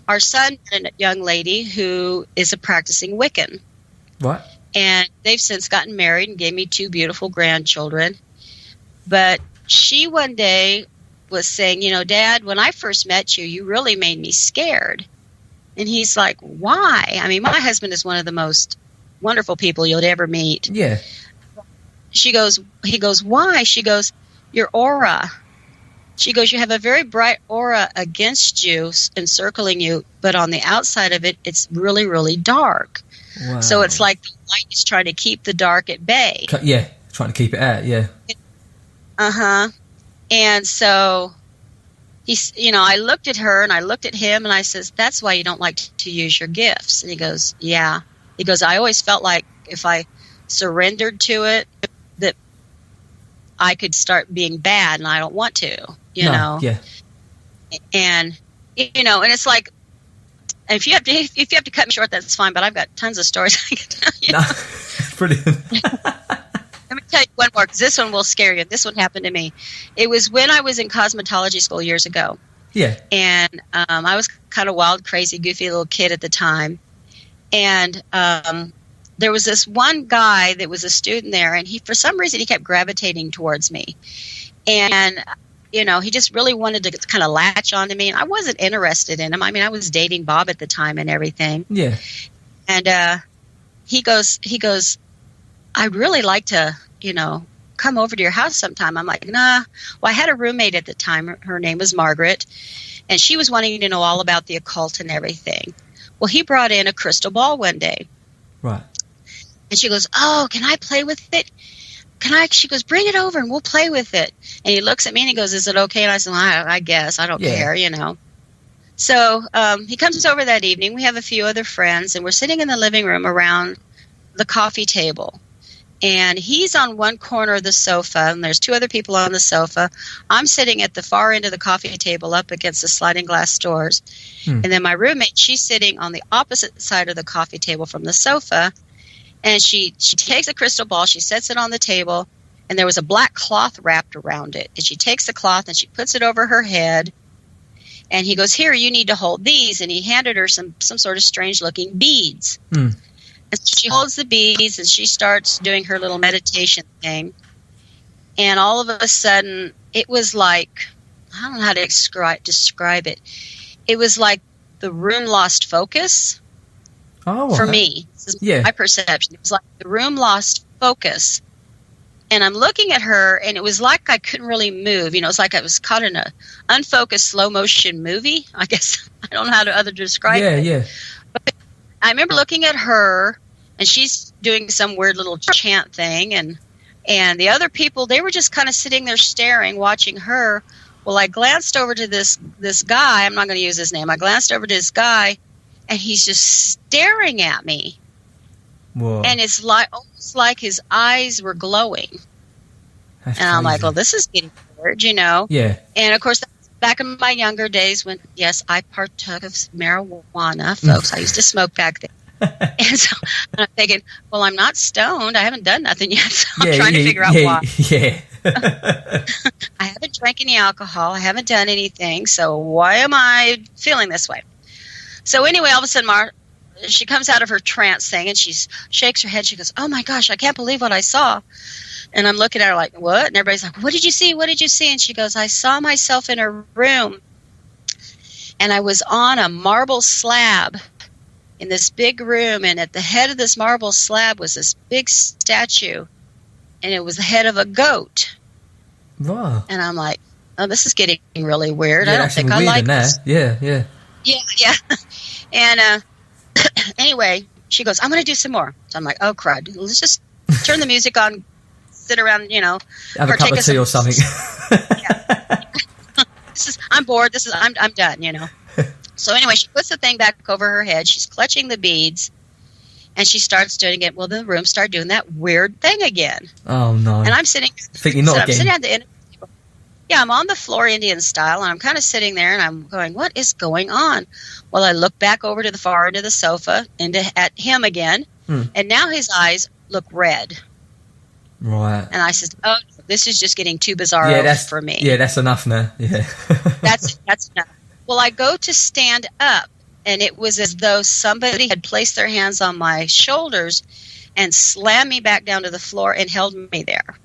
C: our son met a young lady who is a practicing Wiccan.
B: What?
C: And they've since gotten married and gave me 2 beautiful grandchildren. But she one day was saying, Dad, when I first met you, you really made me scared. And he's like, why? I mean, my husband is one of the most wonderful people you'll ever meet.
B: Yeah.
C: He goes, why? She goes, your aura. She goes, you have a very bright aura against you, encircling you, but on the outside of it, it's really, really dark.
B: Wow.
C: So it's like the light is trying to keep the dark at bay.
B: Yeah, trying to keep it out, yeah.
C: Uh-huh. And so, I looked at her and I looked at him and I says, that's why you don't like to use your gifts. And he goes, yeah. He goes, I always felt like if I surrendered to it, that I could start being bad, and I don't want to, know.
B: Yeah.
C: And and it's like, if you have to cut me short, that's fine. But I've got tons of stories I can tell you.
B: No, brilliant.
C: Let me tell you one more, because this one will scare you. This one happened to me. It was when I was in cosmetology school years ago.
B: Yeah. And
C: I was kind of wild, crazy, goofy little kid at the time. And there was this one guy that was a student there, and for some reason, he kept gravitating towards me. And, he just really wanted to kind of latch onto me. And I wasn't interested in him. I mean, I was dating Bob at the time and everything.
B: Yeah.
C: And he goes, I'd really like to, come over to your house sometime. I'm like, nah. Well, I had a roommate at the time. Her name was Margaret. And she was wanting to know all about the occult and everything. Well, he brought in a crystal ball one day.
B: Right.
C: And she goes, oh, can I play with it? She goes, bring it over and we'll play with it. And he looks at me and he goes, is it okay? And I said, well, I guess. I don't care, So he comes over that evening. We have a few other friends, and we're sitting in the living room around the coffee table. And he's on one corner of the sofa, and there's 2 other people on the sofa. I'm sitting at the far end of the coffee table up against the sliding glass doors. And then my roommate, she's sitting on the opposite side of the coffee table from the sofa. And she takes a crystal ball, she sets it on the table, and there was a black cloth wrapped around it. And she takes the cloth and she puts it over her head. And he goes, here, you need to hold these. And he handed her some sort of strange-looking beads. And she holds the beads, and she starts doing her little meditation thing. And all of a sudden, it was like, I don't know how to describe it. It was like the room lost focus for me. This is my perception. It was like the room lost focus. And I'm looking at her, and it was like I couldn't really move. It's like I was caught in a unfocused slow-motion movie. I guess I don't know how to describe it. Yeah. But I remember looking at her, and she's doing some weird little chant thing, and the other people, they were just kind of sitting there staring, watching her. Well, I glanced over to this guy. I'm not going to use his name. I glanced over to this guy, and he's just staring at me.
B: Whoa.
C: And it's almost like his eyes were glowing.
B: That's
C: and I'm
B: crazy.
C: like, well, this is getting weird,
B: Yeah.
C: And, of course, back in my younger days when, yes, I partook of marijuana, folks. I used to smoke back then. And so I'm thinking, well, I'm not stoned. I haven't done nothing yet. So I'm trying to figure out why.
B: Yeah.
C: I haven't drank any alcohol. I haven't done anything. So why am I feeling this way? So anyway, all of a sudden, she comes out of her trance thing, and she shakes her head. She goes, oh, my gosh, I can't believe what I saw. And I'm looking at her like, what? And everybody's like, what did you see? What did you see? And she goes, I saw myself in a room, and I was on a marble slab in this big room, and at the head of this marble slab was this big statue, and it was the head of a goat.
B: Wow.
C: And I'm like, oh, this is getting really weird.
B: Yeah,
C: I don't think I like this.
B: Yeah.
C: Yeah. And anyway, she goes, I'm going to do some more. So I'm like, oh, crud. Let's just turn the music on, sit around,
B: have a cup of tea or something.
C: Yeah. I'm bored. I'm done, So anyway, she puts the thing back over her head. She's clutching the beads, and she starts doing it. Well, the room started doing that weird thing again.
B: Oh, no.
C: And I'm sitting.
B: Thinking not again.
C: I'm sitting at the end of the table. Yeah, I'm on the floor Indian style, and I'm kind of sitting there, and I'm going, what is going on? Well, I look back over to the far end of the sofa and at him again, and now his eyes look red.
B: Right.
C: And I said, oh, this is just getting too bizarre for me.
B: Yeah, that's enough now. Yeah.
C: That's enough. Well, I go to stand up, and it was as though somebody had placed their hands on my shoulders and slammed me back down to the floor and held me there.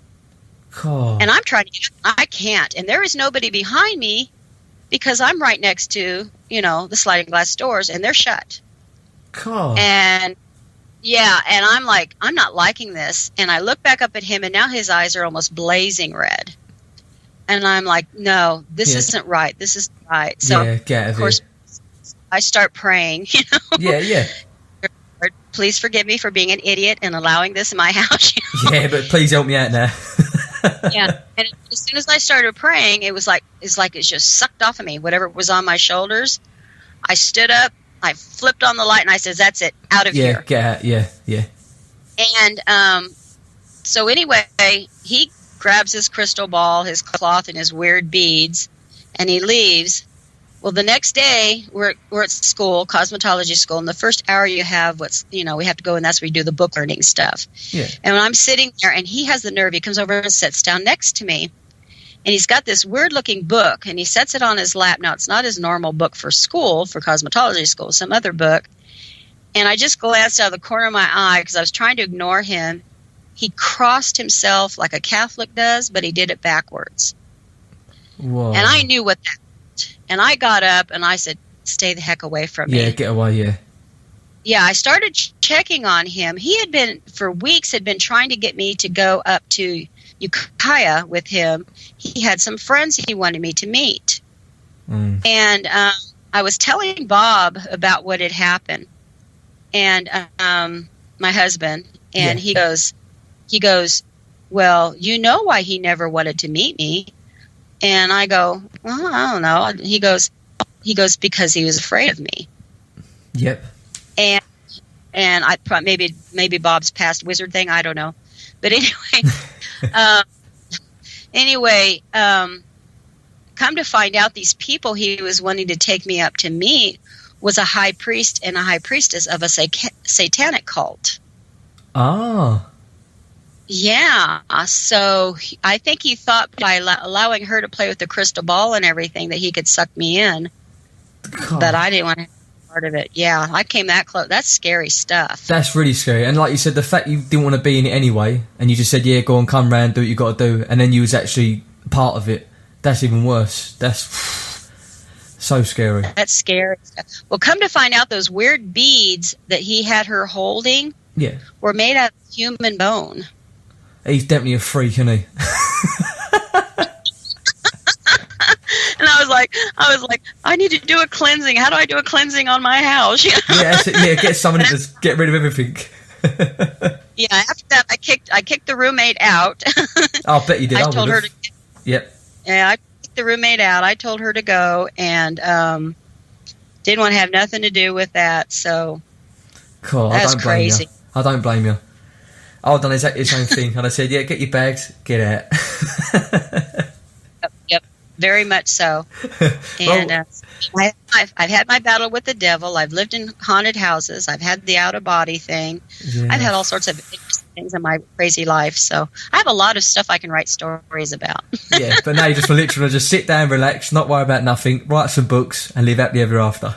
B: God.
C: And I'm trying to get up. I can't. And there is nobody behind me because I'm right next to, the sliding glass doors, and they're shut.
B: God.
C: And, yeah, and I'm like, I'm not liking this. And I look back up at him, and now his eyes are almost blazing red. And I'm like, no, this isn't right. This isn't right. So, of course, I start praying,
B: Yeah.
C: Lord, please forgive me for being an idiot and allowing this in my house.
B: Yeah, but please help me out now.
C: Yeah. And as soon as I started praying, it's like it just sucked off of me. Whatever was on my shoulders, I stood up, I flipped on the light, and I said, that's it, out of here.
B: Yeah, yeah.
C: And so anyway, he grabs his crystal ball, his cloth, and his weird beads, and he leaves. Well, the next day, we're at school, cosmetology school, and the first hour you have we have to go, and that's where we do the book learning stuff.
B: Yeah.
C: And when I'm sitting there, and he has the nerve, he comes over and sits down next to me, and he's got this weird-looking book, and he sets it on his lap. Now, it's not his normal book for school, for cosmetology school, some other book. And I just glanced out of the corner of my eye because I was trying to ignore him. He crossed himself like a Catholic does, but he did it backwards.
B: Whoa.
C: And I knew what that meant. And I got up and I said, stay the heck away from me.
B: Yeah, get away, yeah.
C: Yeah, I started checking on him. He had been, for weeks, trying to get me to go up to Ukiah with him. He had some friends he wanted me to meet. And I was telling Bob about what had happened. And my husband, and he goes, well, you know why he never wanted to meet me. And I go, well, I don't know. He goes, because he was afraid of me.
B: Yep.
C: And I maybe Bob's past wizard thing, I don't know. But anyway, come to find out, these people he was wanting to take me up to meet was a high priest and a high priestess of a satanic cult.
B: Oh.
C: Yeah, so I think he thought by allowing her to play with the crystal ball and everything that he could suck me in, but I didn't want to be part of it. Yeah, I came that close. That's scary stuff.
B: That's really scary. And like you said, the fact you didn't want to be in it anyway, and you just said, yeah, go on, come round, do what you got to do, and then you was actually part of it, that's even worse. That's so scary. That's
C: scary stuff. Well, come to find out, those weird beads that he had her holding were made out of human bone.
B: He's definitely a freak, isn't he?
C: And I was like, I need to do a cleansing. How do I do a cleansing on my house?
B: Get someone to just get rid of everything.
C: Yeah, after that, I kicked the roommate out.
B: I'll bet you did.
C: I told her to.
B: Yep.
C: Yeah, I kicked the roommate out. I told her to go, and didn't want to have nothing to do with that. So
B: cool.
C: That's crazy.
B: I don't blame you. I've done exactly the same thing, and I said, yeah, get your bags, get out.
C: Yep, very much so. And I've had my battle with the devil. I've lived in haunted houses. I've had the out-of-body thing. Yeah. I've had all sorts of interesting things in my crazy life. So I have a lot of stuff I can write stories about.
B: Yeah, but now you just literally just sit down, relax, not worry about nothing, write some books, and live happily ever after.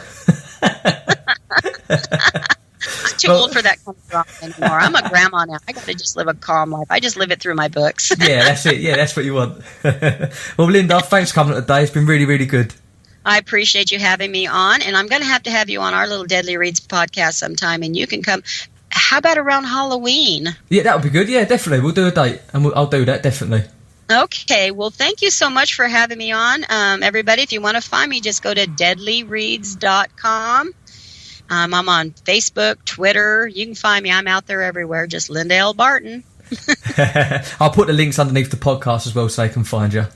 C: too old for that kind of drama anymore. I'm a grandma now. I got to just live a calm life. I just live it through my books.
B: Yeah, that's it. Yeah, that's what you want. Well, Linda, thanks for coming today. It's been really, really good.
C: I appreciate you having me on, and I'm going to have you on our little Deadly Reads podcast sometime, and you can come. How about around Halloween?
B: Yeah, that would be good. Yeah, definitely. We'll do a date, and I'll do that, definitely.
C: Okay. Well, thank you so much for having me on. Everybody, if you want to find me, just go to deadlyreads.com. I'm on Facebook, Twitter. You can find me. I'm out there everywhere. Just Linda L. Barton.
B: I'll put the links underneath the podcast as well so they can find you.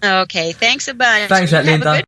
C: Okay. Thanks a bunch.
B: Thanks, Linda.